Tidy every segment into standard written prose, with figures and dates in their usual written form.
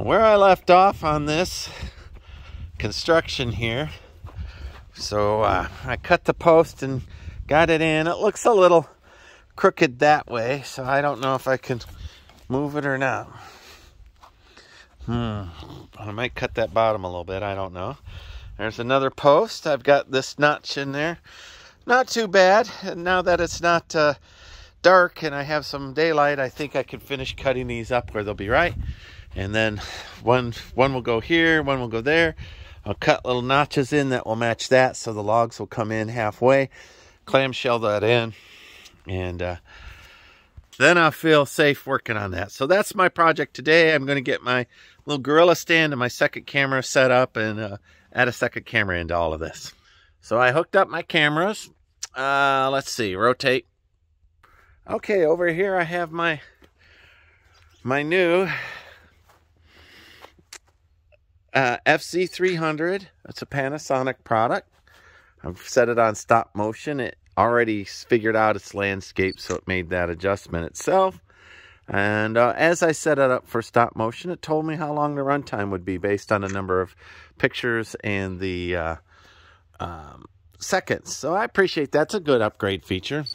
where I left off on this construction here. So I cut the post and got it in. It looks a little crooked that way, so I don't know if I can move it or not. I might cut that bottom a little bit, I don't know. There's another post. I've got this notch in there. Not too bad. And now that it's not dark and I have some daylight, I think I can finish cutting these up where they'll be right. And then one will go here, one will go there. I'll cut little notches in that will match that, so the logs will come in halfway. Clamshell that in, and then I'll feel safe working on that. So that's my project today. I'm going to get my little gorilla stand and my second camera set up and add a second camera into all of this. So I hooked up my cameras. Let's see, rotate. Okay, over here I have my new FC300. It's a Panasonic product. I've set it on stop motion. It already figured out its landscape, so it made that adjustment itself. And as I set it up for stop motion, it told me how long the runtime would be based on the number of pictures and the seconds. So I appreciate that's a good upgrade feature.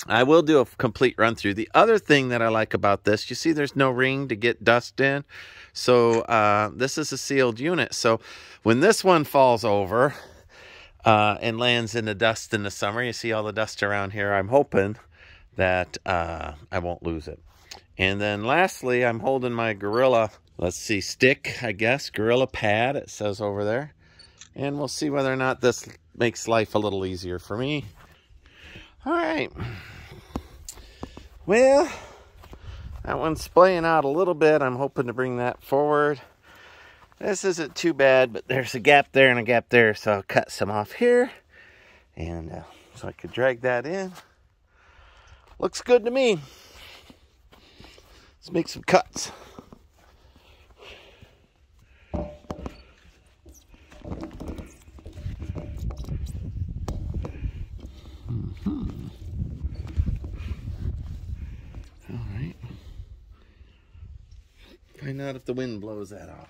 I will do a complete run through. The other thing that I like about this, you see there's no ring to get dust in. So this is a sealed unit. So when this one falls over and lands in the dust in the summer, you see all the dust around here, I'm hoping that I won't lose it. And then lastly, I'm holding my Gorilla, let's see, stick, I guess, Gorilla pad, it says over there. And we'll see whether or not this makes life a little easier for me. All right. Well, that one's splaying out a little bit. I'm hoping to bring that forward. This isn't too bad, but there's a gap there and a gap there, so I'll cut some off here. And so I could drag that in. Looks good to me. Let's make some cuts. Alright. Find out if the wind blows that off.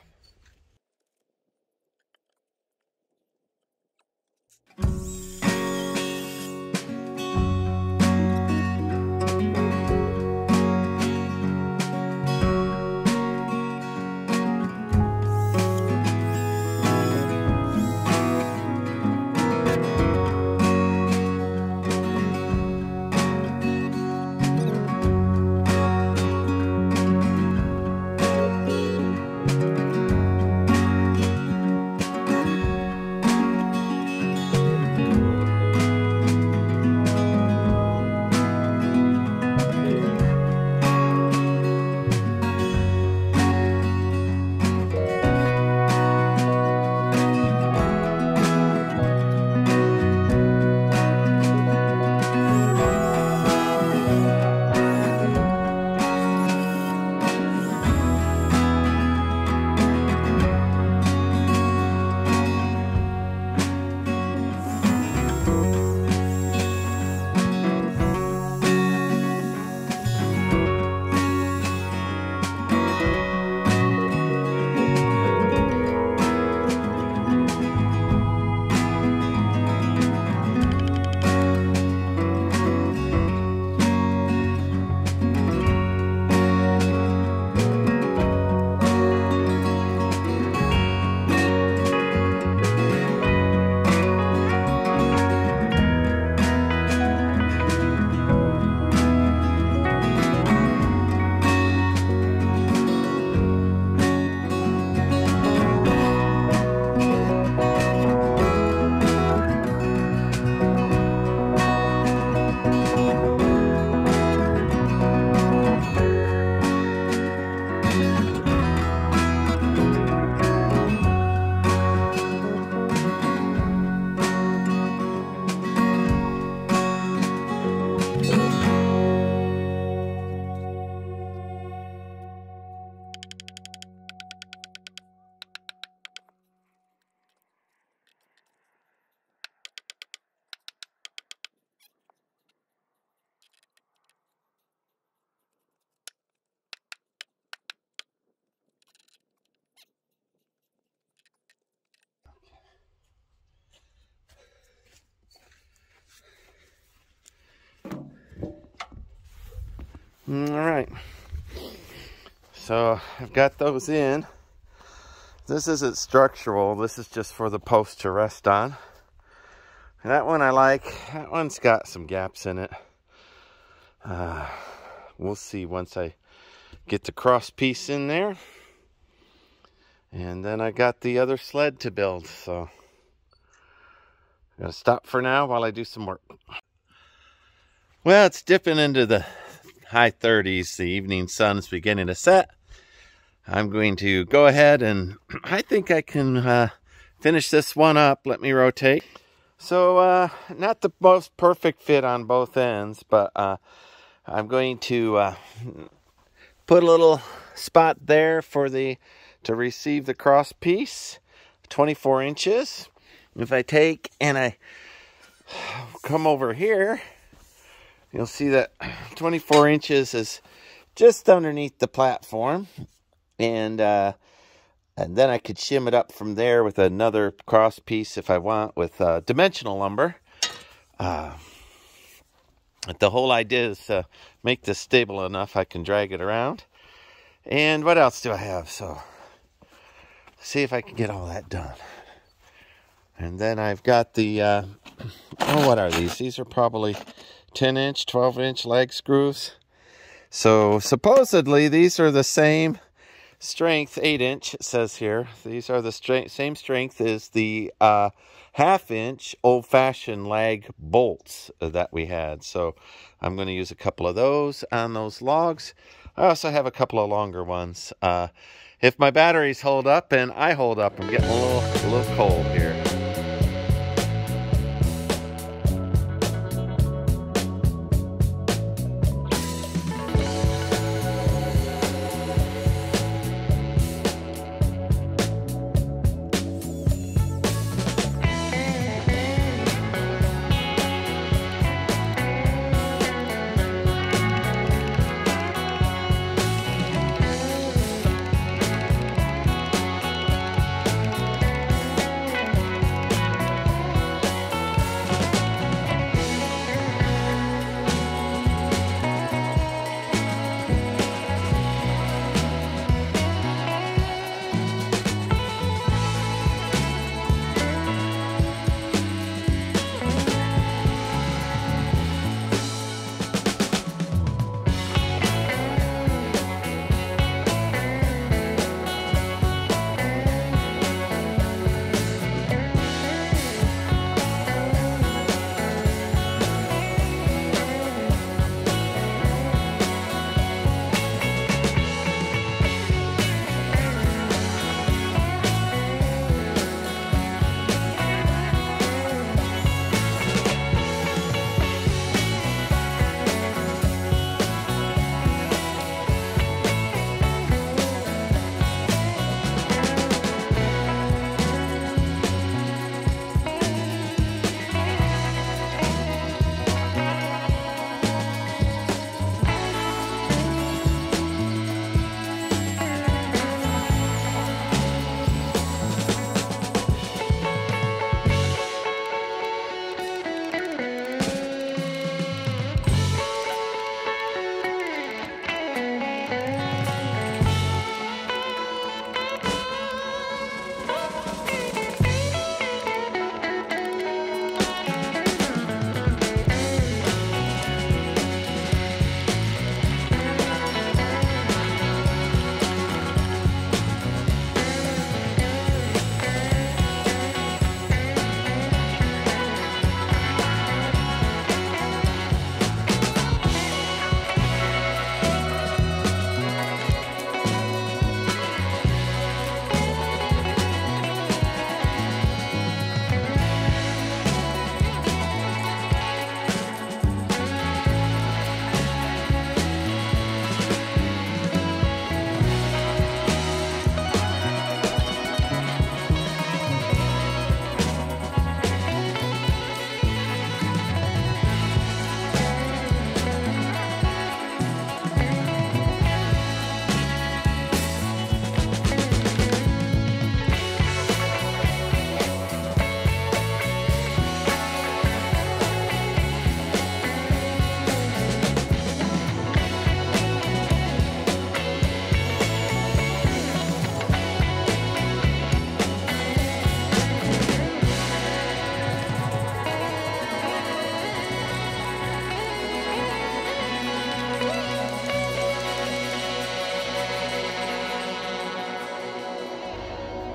right. So I've got those in. This isn't structural. This is just for the post to rest on. And that one I like. That one's got some gaps in it. We'll see once I get the cross piece in there. And then I got the other sled to build. So I'm going to stop for now while I do some work. Well, it's dipping into the high 30s. The evening sun's beginning to set. I'm going to go ahead and I think I can finish this one up. Let me rotate. So not the most perfect fit on both ends, but I'm going to put a little spot there for to receive the cross piece, 24 inches. If I take and I come over here, you'll see that 24 inches is just underneath the platform. And then I could shim it up from there with another cross piece if I want with dimensional lumber. But the whole idea is to make this stable enough I can drag it around. And what else do I have? So, see if I can get all that done. And then I've got the, oh, what are these? These are probably 10-inch, 12-inch leg screws. So, supposedly, these are the same strength, 8-inch, it says here. These are the same strength as the half-inch old-fashioned lag bolts that we had. So I'm going to use a couple of those on those logs. I also have a couple of longer ones. If my batteries hold up and I hold up, I'm getting a little cold here.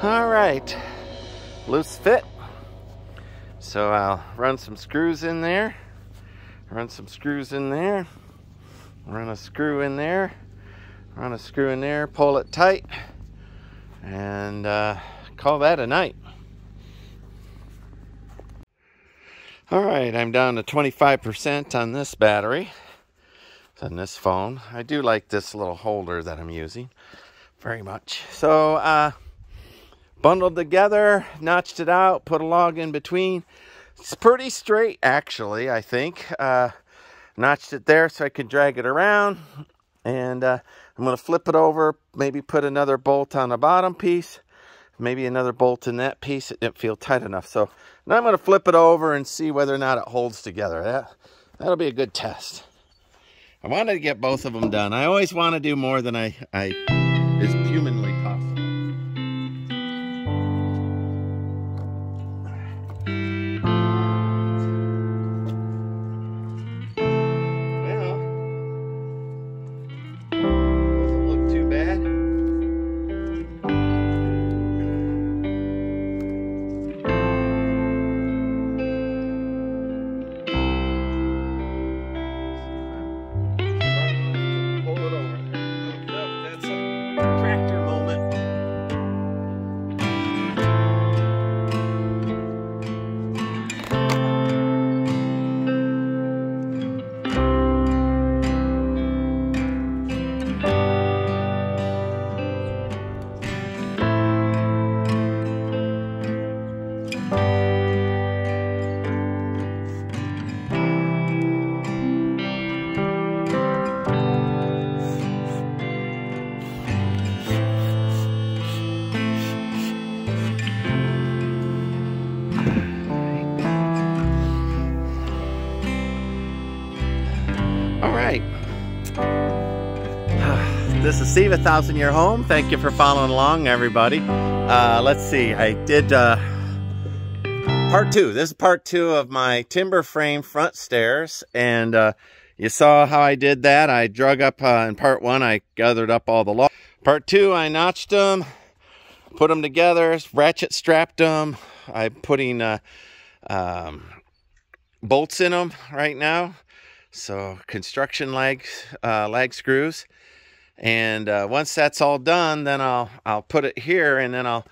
All right, loose fit. So I'll run some screws in there, run some screws in there, run a screw in there, run a screw in there, pull it tight, and call that a night. All right, I'm down to 25% on this battery, on this phone. I do like this little holder that I'm using very much. So bundled together, notched it out, put a log in between. It's pretty straight, actually, I think. Notched it there so I can drag it around. And I'm going to flip it over, maybe put another bolt on the bottom piece, maybe another bolt in that piece. It didn't feel tight enough. So now I'm going to flip it over and see whether or not it holds together. That'll be a good test. I wanted to get both of them done. I always want to do more than is humanly possible. All right. This is Steve, A 1,000 Year Home. Thank you for following along, everybody. Let's see. I did part two. This is part two of my timber frame front stairs. And you saw how I did that. I drug up, in part one, I gathered up all the logs. Part two, I notched them, put them together, ratchet strapped them. I'm putting bolts in them right now. So construction lag screws, and once that's all done, then I'll put it here, and then I'll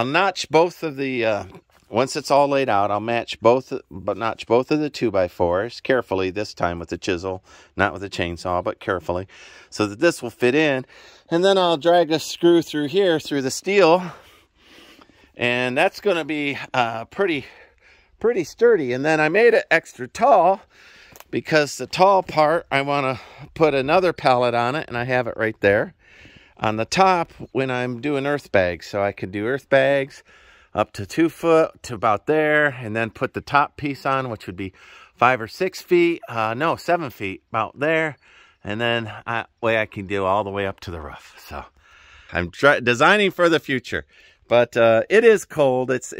notch both of the once it's all laid out, I'll notch both of the 2x4s carefully this time with the chisel, not with a chainsaw, but carefully, so that this will fit in, and then I'll drag a screw through here through the steel, and that's going to be pretty sturdy. And then I made it extra tall, because the tall part, I want to put another pallet on it, and I have it right there on the top when I'm doing earth bags. So I can do earth bags up to 2 foot to about there, and then put the top piece on, which would be 5 or 6 feet. No, 7 feet, about there. And then way I can do all the way up to the roof. So I'm designing for the future. But it is cold. It's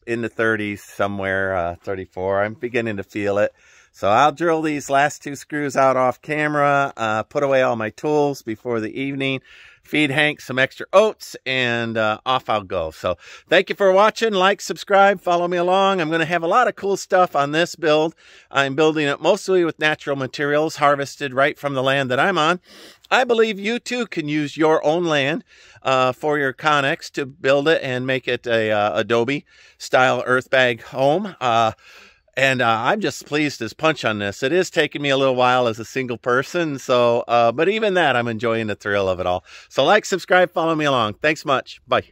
in the 30s somewhere, 34. I'm beginning to feel it. So I'll drill these last 2 screws out off camera, put away all my tools before the evening, feed Hank some extra oats, and off I'll go. So thank you for watching. Like, subscribe, follow me along. I'm going to have a lot of cool stuff on this build. I'm building it mostly with natural materials harvested right from the land that I'm on. I believe you too can use your own land for your Connex to build it and make it a adobe style earth bag home. And I'm just pleased as punch on this. It is taking me a little while as a single person, so but even that, I'm enjoying the thrill of it all. So like, subscribe, follow me along. Thanks much. Bye.